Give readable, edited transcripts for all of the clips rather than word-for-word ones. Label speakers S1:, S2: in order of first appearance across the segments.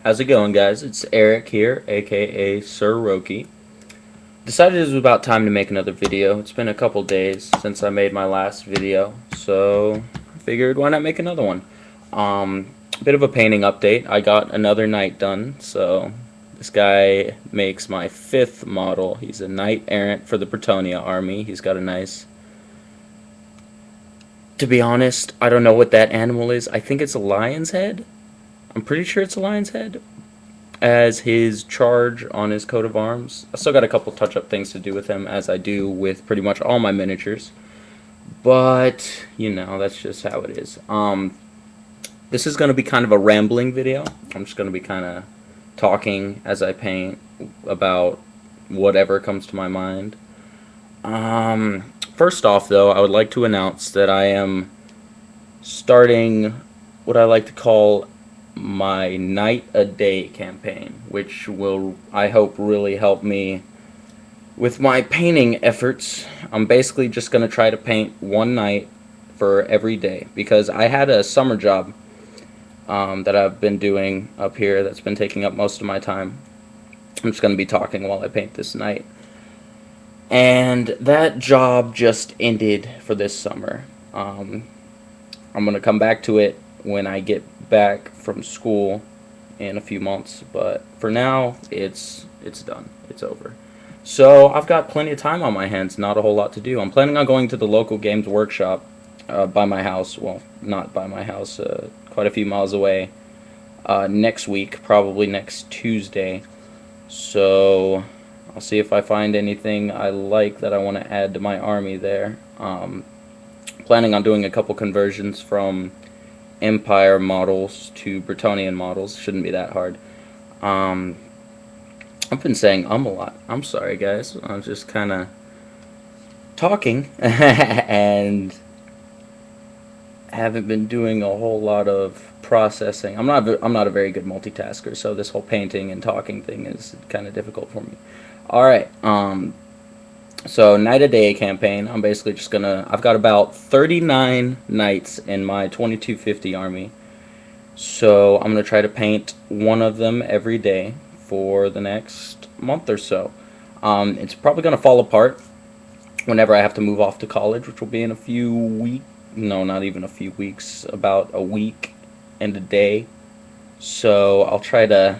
S1: How's it going, guys? It's Eric here, aka SirRhoki. Decided it was about time to make another video. It's been a couple days since I made my last video, so I figured why not make another one. Bit of a painting update. I got another knight done, so this guy makes my 5th model. He's a knight errant for the Bretonnia army. He's got a nice... To be honest, I don't know what that animal is. I think it's a lion's head. I'm pretty sure it's a lion's head as his charge on his coat of arms. I still got a couple touch-up things to do with him, as I do with pretty much all my miniatures. But, you know, that's just how it is. This is going to be kind of a rambling video. I'm just going to be kind of talking as I paint about whatever comes to my mind. First off, though, I would like to announce that I am starting what I like to call my night a day campaign, which will, I hope, really help me with my painting efforts. I'm basically just going to try to paint one night for every day, because I had a summer job that I've been doing up here that's been taking up most of my time. I'm just going to be talking while I paint this night. And that job just ended for this summer. I'm going to come back to it when I get back from school in a few months, but for now it's done. It's over. So I've got plenty of time on my hands, not a whole lot to do. I'm planning on going to the local games workshop by my house. Well, not by my house, quite a few miles away, next week, probably next Tuesday. So I'll see if I find anything I like that I want to add to my army there. Planning on doing a couple conversions from Empire models to Bretonnian models. Shouldn't be that hard. I've been saying a lot. I'm sorry, guys. I'm just kind of talking and haven't been doing a whole lot of processing. I'm not a very good multitasker, so this whole painting and talking thing is kind of difficult for me. All right. So night a day campaign. I'm basically just gonna. I've got about 39 knights in my 2250 army, so I'm gonna try to paint one of them every day for the next month or so. It's probably gonna fall apart whenever I have to move off to college, which will be in a few weeks. No, not even a few weeks. About a week and a day. So I'll try to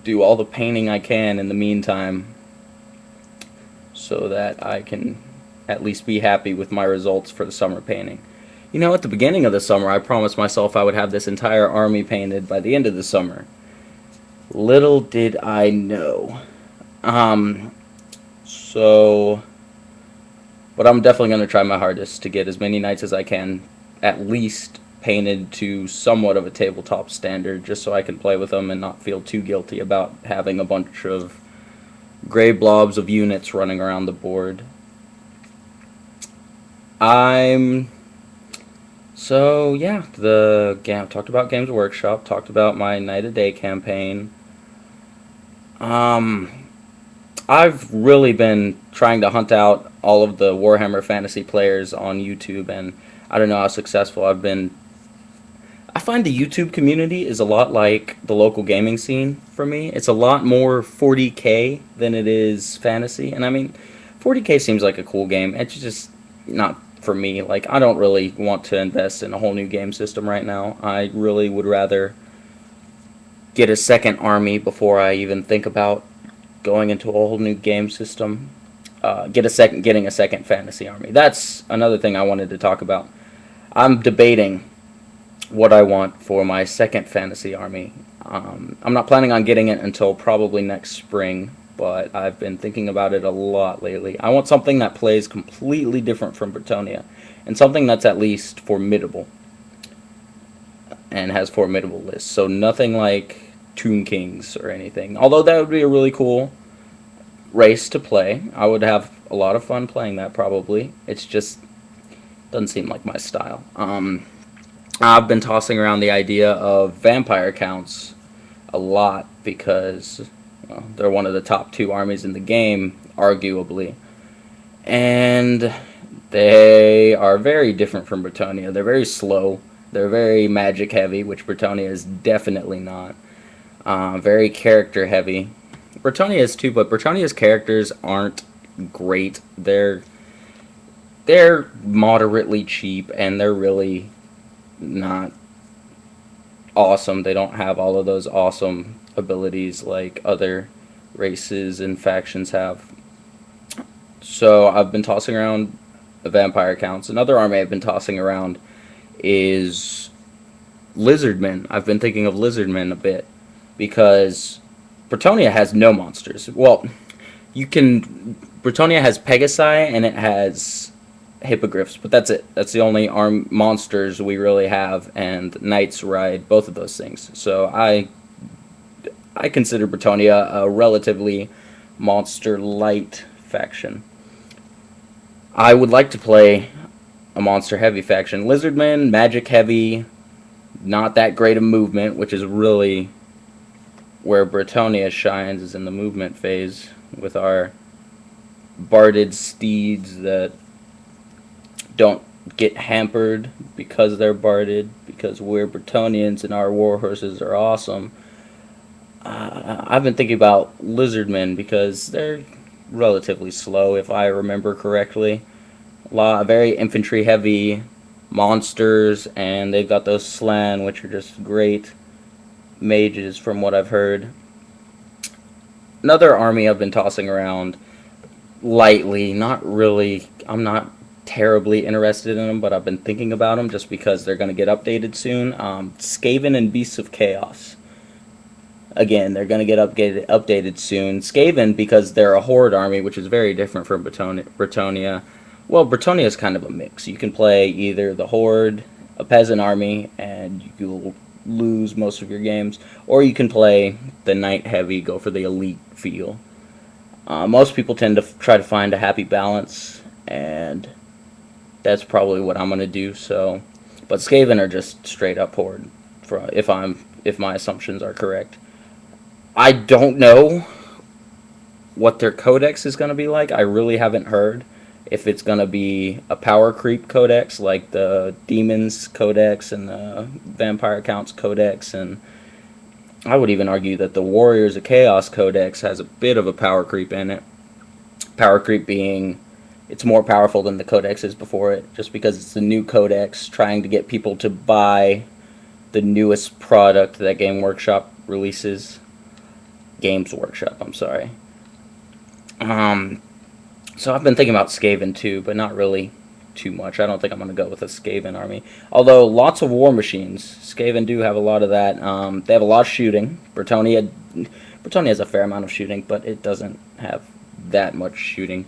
S1: do all the painting I can in the meantime, so that I can at least be happy with my results for the summer painting. You know, at the beginning of the summer, I promised myself I would have this entire army painted by the end of the summer. Little did I know. But I'm definitely going to try my hardest to get as many knights as I can, at least painted to somewhat of a tabletop standard, just so I can play with them and not feel too guilty about having a bunch of gray blobs of units running around the board. So yeah, talked about Games Workshop, talked about my night a day campaign. I've really been trying to hunt out all of the Warhammer Fantasy players on YouTube, and I don't know how successful I've been. I find the YouTube community is a lot like the local gaming scene for me. It's a lot more 40K than it is fantasy. And I mean, 40K seems like a cool game. It's just not for me. Like, I don't really want to invest in a whole new game system right now. I really would rather get a second army before I even think about going into a whole new game system. Getting a second fantasy army. That's another thing I wanted to talk about. I'm debating what I want for my second fantasy army. I'm not planning on getting it until probably next spring, but I've been thinking about it a lot lately. I want something that plays completely different from Bretonnia, and something that's at least formidable and has formidable lists. So nothing like Tomb Kings or anything. Although that would be a really cool race to play. I would have a lot of fun playing that probably. It's just doesn't seem like my style. I've been tossing around the idea of vampire counts a lot because, well, they're one of the top 2 armies in the game, arguably. And they are very different from Bretonnia. They're very slow. They're very magic heavy, which Bretonnia is definitely not. Very character heavy. Bretonia is too, but Bretonia's characters aren't great. They're moderately cheap, and they're really not awesome. They don't have all of those awesome abilities like other races and factions have. So I've been tossing around the vampire counts. Another army I've been tossing around is lizardmen. I've been thinking of lizardmen a bit because Bretonia has no monsters. Well, you can. Bretonia has Pegasi and it has hippogriffs, but that's it. That's the only monsters we really have, and knights ride both of those things. So I consider Bretonia a relatively monster light faction. I would like to play a monster heavy faction. Lizardmen, magic heavy, not that great of movement, which is really where Bretonia shines, is in the movement phase with our barded steeds that don't get hampered because they're barded, because we're Bretonians and our war horses are awesome. I've been thinking about lizardmen because they're relatively slow, if I remember correctly. Very infantry heavy monsters, and they've got those slan, which are just great mages from what I've heard. Another army I've been tossing around lightly, not really, I'm not terribly interested in them, but I've been thinking about them just because they're going to get updated soon. Skaven and Beasts of Chaos. Again, they're going to get updated soon. Skaven, because they're a horde army, which is very different from Bretonia. Well, Bretonia is kind of a mix. You can play either the horde, a peasant army, and you'll lose most of your games, or you can play the knight heavy, go for the elite feel. Most people tend to try to find a happy balance, and that's probably what I'm going to do. So, but Skaven are just straight up horde, if my assumptions are correct. I don't know what their codex is going to be like. I really haven't heard if it's going to be a power creep codex like the Demons codex and the Vampire Counts codex, and I would even argue that the Warriors of Chaos codex has a bit of a power creep in it. Power creep being it's more powerful than the codexes before it, just because it's the new codex trying to get people to buy the newest product that Games Workshop, I'm sorry. So I've been thinking about Skaven too, but not really too much. I don't think I'm going to go with a Skaven army. Although lots of war machines. Skaven do have a lot of that. They have a lot of shooting. Bretonia has a fair amount of shooting, but it doesn't have that much shooting.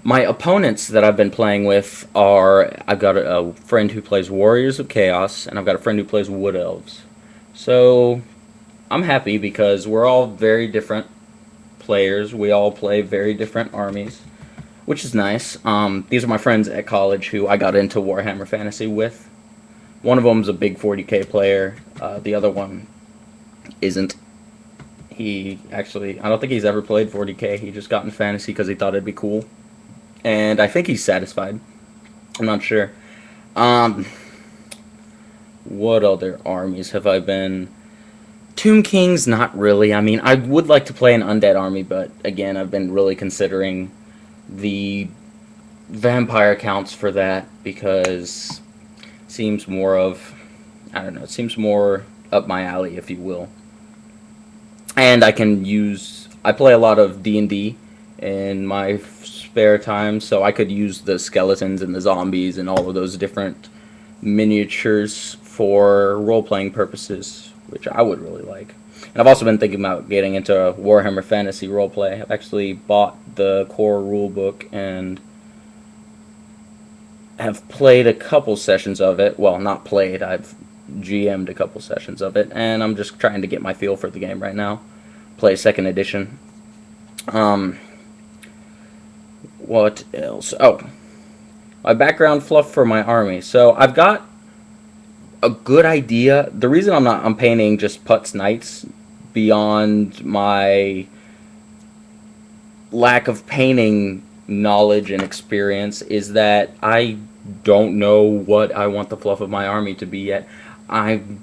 S1: My opponents that I've been playing with are, I've got a friend who plays Warriors of Chaos, and I've got a friend who plays Wood Elves. So I'm happy because we're all very different players. We all play very different armies, which is nice. These are my friends at college who I got into Warhammer Fantasy with. One of them's a big 40k player. The other one isn't. I don't think he's ever played 40k. He just got in fantasy because he thought it'd be cool. And I think he's satisfied. I'm not sure. What other armies have I been? Tomb Kings, not really. I mean, I would like to play an undead army, but again, I've been really considering the vampire counts for that because it seems more of, I don't know, it seems more up my alley, if you will. And I play a lot of D&D in my spare time, so I could use the skeletons and the zombies and all of those different miniatures for role-playing purposes, which I would really like. And I've also been thinking about getting into Warhammer Fantasy roleplay. I've actually bought the core rulebook and have played a couple sessions of it. Well, not played, I've GM'd a couple sessions of it, and I'm just trying to get my feel for the game right now. Play 2nd edition. What else? Oh, my background fluff for my army. So I've got a good idea. The reason I'm painting just Putz Knights beyond my lack of painting knowledge and experience is that I don't know what I want the fluff of my army to be yet. I'm